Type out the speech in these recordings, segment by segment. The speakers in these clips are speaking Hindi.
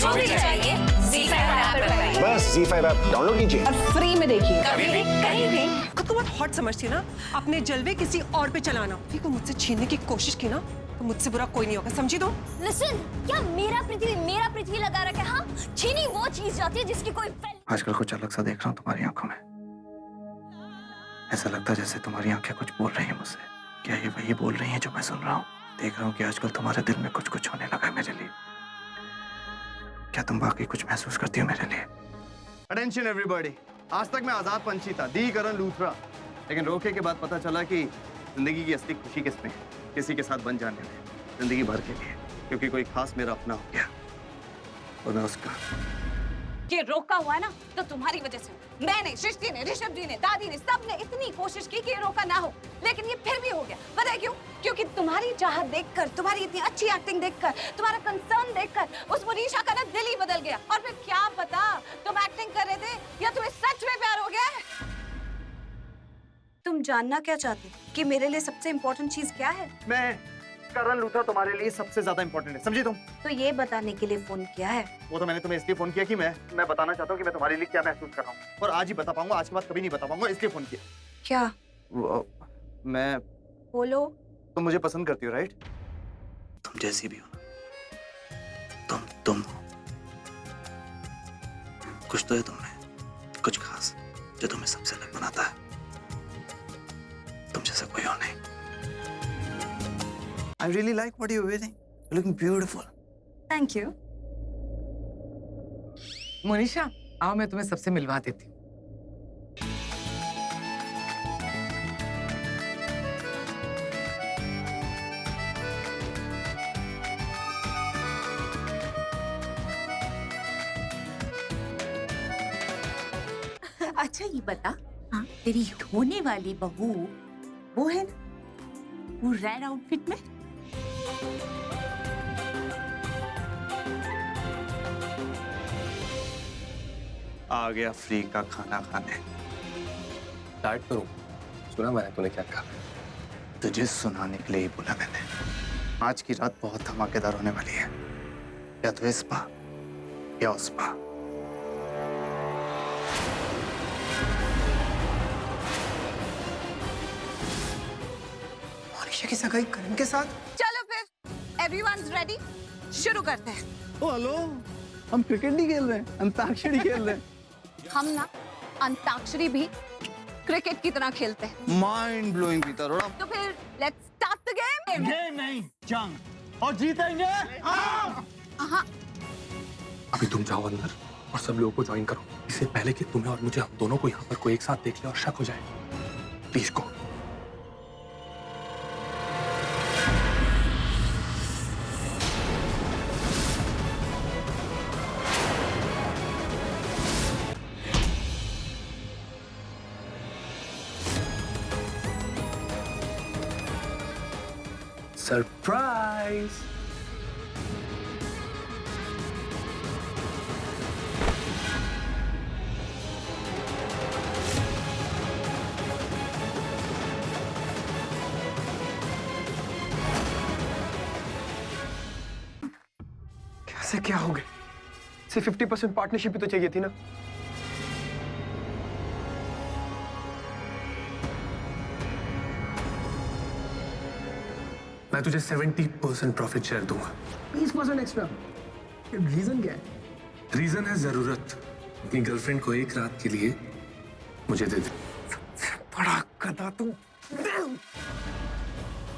जो भी चाहिए ZEE5 ऐप पर पाइए। बस ZEE5 ऐप डाउनलोड कीजिए और फ्री में देखिए, कभी भी कहीं भी। खुद को बहुत हॉट समझती है ना, अपने जलवे किसी और पे चलाना। ठीक है, मुझसे छीनने की कोशिश की ना तो मुझसे बुरा कोई नहीं होगा, समझी तो? लिसन, क्या मेरा पृथ्वी लगा रखा है? हाँ, छीनी वो चीज जाती है जिसकी कोई आजकल कुछ अलग सा देख रहा हूँ तुम्हारी आंखों में। ऐसा लगता है जैसे तुम्हारी आंखें कुछ बोल रही हैं मुझसे। क्या ये वही बोल रही हैं जो मैं सुन रहा हूँ? देख रहा हूँ कि आजकल तुम्हारे दिल में कुछ कुछ होने लगा है मेरे लिए। क्या तुम वाकई कुछ महसूस करती हो मेरे लिए? अटेंशन एवरीबॉडी, आज तक मैं आजाद पंछी था, दी करण लूथरा, लेकिन रोके के बाद पता चला कि जिंदगी की असली खुशी किसमें है, किसी के साथ बन जाने में, जिंदगी भर के लिए, क्योंकि कोई खास मेरा अपना हो गया और मैं उसका। ये रोका हुआ है ना तो तुम्हारी वजह से। मैंने, सृष्टि ने, ऋषभ जी ने, दादी ने, सबने इतनी कोशिश की कि ये रोका ना हो, लेकिन ये फिर भी हो गया। पता है क्यों? क्योंकि तुम्हारी चाहत देखकर, तुम्हारी इतनी अच्छी एक्टिंग देखकर, तुम्हारा कंसर्न देखकर उस मनीषा का ना दिल ही बदल गया। और फिर क्या पता तुम एक्टिंग कर रहे थे या तुम्हें सच में प्यार हो गया है। तुम जानना क्या चाहते हो कि मेरे लिए सबसे इम्पोर्टेंट चीज क्या है? मैं करण लूथरा तुम्हारे लिए सबसे ज्यादा इंपॉर्टेंट है, समझी तुम? तो ये बताने के लिए फोन किया है। वो तो मैंने तुम्हें इसलिए फोन किया कि मैं बताना चाहता हूँ कि मैं तुम्हारे लिए क्या महसूस कर रहा हूँ, और आज ही बता पाऊंगा, आज के बाद कभी नहीं बता पाऊंगा, इसलिए फोन किया। क्या? मैं बोलो। तुम मुझे पसंद करती हो, राइट? तुम जैसी भी हो ना, तुम हो। कुछ तो है तुमने, कुछ खास जो तुम्हें सबसे अलग बनाता है। तुम जैसा कोई और नहीं। I really like what you're wearing. You're looking beautiful. Thank you. Monisha, आओ मैं तुम्हें सबसे मिलवा देती हूँ। अच्छा ये बता, हाँ, तेरी होने वाली बहू वो है ना, वो रेड आउटफिट में? आ गया फ्री का खाना खाने। स्टार्ट करूं? सुना मैंने तूने क्या कहा? तुझे सुनाने के लिए ही बोला मैंने। आज की रात बहुत धमाकेदार होने वाली है, या तो इस पा या उस पा। मनीषा की सगाई करण के साथ? चलो फिर, एवरीवन's रेडी, शुरू करते हैं। ओ हेलो, हम क्रिकेट नहीं खेल रहे हैं, अंताक्षरी खेल रहे हैं। हम ना अंताक्षरी भी क्रिकेट की तरह खेलते हैं। माइंड ब्लोइंग पीता रोड़ा। तो फिर let's start the game. Game नहीं, जंग, और जीतेंगे। हाँ। अभी तुम जाओ अंदर और सब लोगों को ज्वाइन करो, इससे पहले कि तुम्हें और मुझे, हम दोनों को यहाँ पर कोई एक साथ देख ले और शक हो जाए। Please go. सरप्राइज। कैसे क्या हो गए? सिर्फ 50% पार्टनरशिप ही तो चाहिए थी ना। मैं तुझे 70% प्रॉफिट शेयर दूंगा। 20% एक्स्ट्रा। रीजन क्या है? रीजन है जरूरत। अपनी गर्लफ्रेंड को एक रात के लिए मुझे दे दे। बड़ा गधा तू।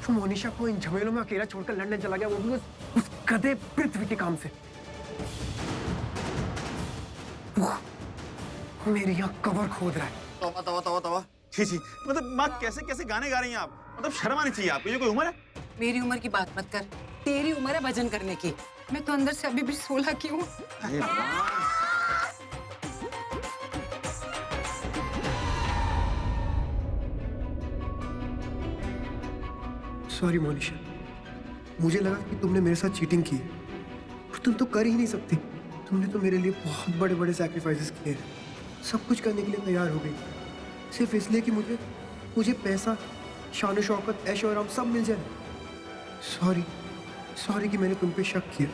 तो मोनिशा को इन झमेलों में अकेला छोड़कर लंदन चला गया, वो भी उस गधे पृथ्वी के काम से। वो मेरी यहाँ कवर खोद रहा है। तवा। छी छी, मतलब माँ कैसे कैसे गाने गा रही हैं आप? मतलब शर्म आनी चाहिए आपको, ये कोई उम्र है? मेरी उम्र की बात मत कर, तेरी उम्र है भजन करने की। मैं तो अंदर से अभी भी 16 की हूँ। सॉरी मोनिशा, मुझे लगा कि तुमने मेरे साथ चीटिंग की है, पर तुम तो कर ही नहीं सकती। तुमने तो मेरे लिए बहुत बड़े बड़े सैक्रिफाइसेस किए हैं, सब कुछ करने के लिए तैयार हो गई, सिर्फ इसलिए कि मुझे पैसा, शान शौकत, ऐशो आराम सब मिल जाए। सॉरी कि मैंने तुम पे शक किया।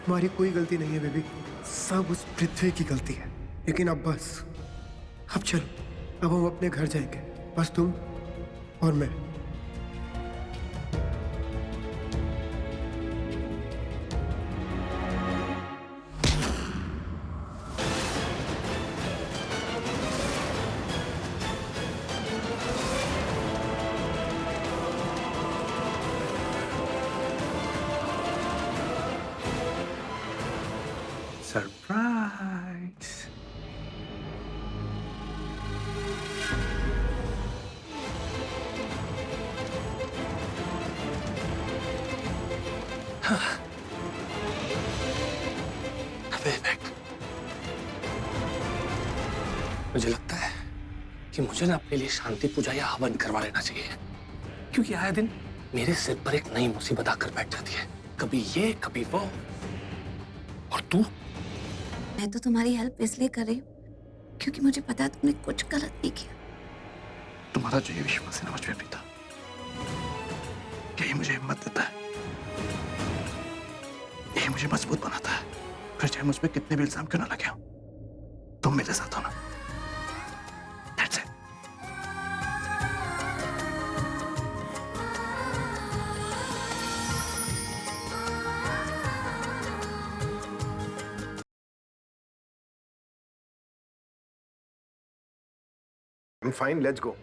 तुम्हारी कोई गलती नहीं है बेबी, सब उस पृथ्वी की गलती है। लेकिन अब बस, अब चलो, अब हम अपने घर जाएंगे, बस तुम और मैं। सरप्राइज। मुझे लगता है कि मुझे ना अपने लिए शांति पूजा या हवन करवा लेना चाहिए, क्योंकि आए दिन मेरे सिर पर एक नई मुसीबत आकर बैठ जाती है, कभी ये कभी वो। और तू? मैं तो तुम्हारी हेल्प इसलिए कर रही हूँ क्योंकि मुझे पता है तुमने कुछ गलत नहीं किया। तुम्हारा जो ये विश्वास है ना मुझ पे भी था, यही मुझे हिम्मत देता है, यही मुझे मजबूत बनाता है। फिर चाहे मुझ पे कितने भी इल्जाम क्यों ना लगे हो, तुम मेरे साथ हो ना। That's it. I'm fine, let's go.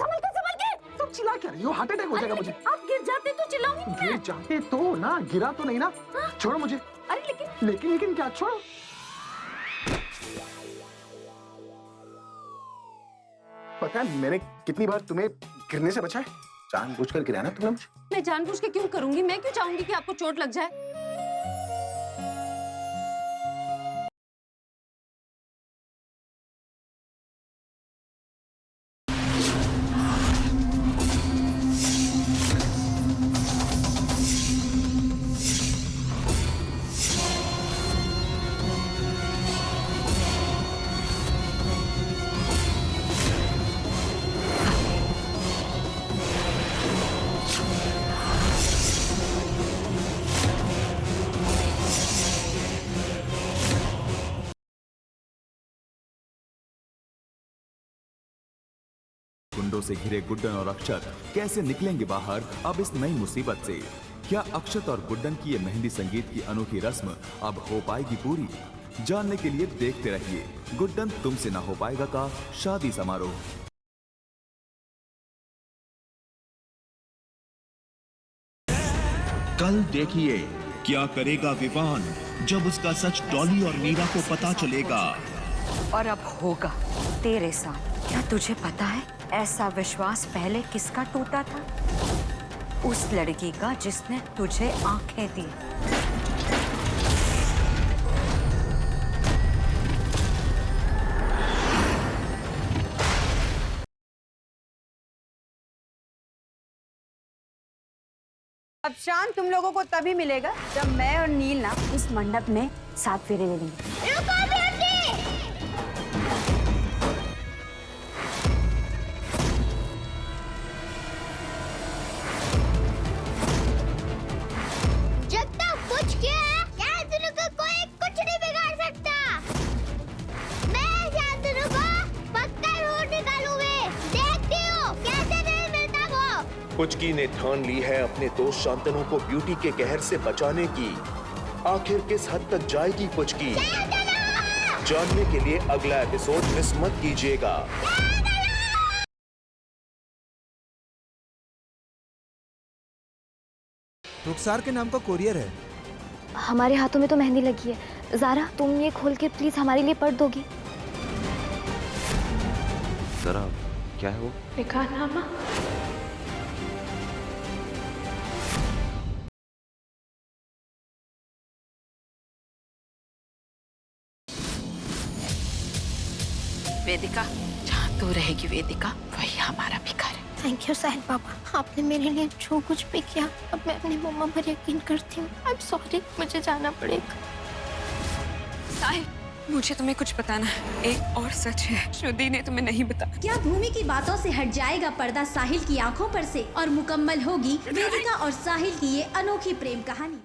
संभल के तुम चिल्ला क्या रही हो? हार्ट अटैक हो जाएगा मुझे। आप गिर जाते तो चिल्लाऊंगी गिर जाते तो ना, गिरा तो नहीं ना। छोड़ो मुझे। अरे लेकिन क्या? छोड़ो। पता है मैंने कितनी बार तुम्हें गिरने से बचाया? जानबूझकर गिराया ना तुमने मुझे। मैं जानबूझ के क्यों करूंगी? मैं क्यों चाहूंगी कि आपको चोट लग जाए? गुंडों से घिरे गुड्डन और अक्षत कैसे निकलेंगे बाहर अब इस नई मुसीबत से? क्या अक्षत और गुड्डन की ये मेहंदी संगीत की अनोखी रस्म अब हो पाएगी पूरी? जानने के लिए देखते रहिए गुड्डन तुमसे ना हो पाएगा का शादी समारोह। कल देखिए क्या करेगा विवान जब उसका सच डॉली और मीरा को पता चलेगा। और अब होगा तेरे साथ। क्या तुझे पता है ऐसा विश्वास पहले किसका टूटा था? उस लड़की का जिसने तुझे आंखें दी। अब शान तुम लोगों को तभी मिलेगा जब मैं और नील ना इस मंडप में 7 फेरे ले लेंगे। पुचकी ने ठान ली है अपने दोस्त शांतनु को ब्यूटी के कहर से बचाने की। आखिर किस हद तक जाएगी पुचकी? जानने के लिए अगला एपिसोड मिस मत कीजिएगा। रुखसार के नाम का कोरियर है। हमारे हाथों में तो मेहंदी लगी है। ज़ारा तुम ये खोल के प्लीज हमारे लिए पढ़ दोगी? जरा क्या है वो? निकाहनामा। वेदिका, जहाँ तू रहेगी वेदिका, वही हमारा भी घर है। थैंक यू साहिल पापा, आपने मेरे लिए जो कुछ भी किया अब मैं अपनी मम्मा पर यकीन करती हूँ। आई एम सॉरी, मुझे जाना पड़ेगा। साहिल, मुझे तुम्हें कुछ बताना है। एक और सच है श्रुति ने तुम्हें नहीं बताया। क्या भूमि की बातों से हट जाएगा पर्दा साहिल की आंखों पर से और मुकम्मल होगी वेदिका और साहिल की ये अनोखी प्रेम कहानी।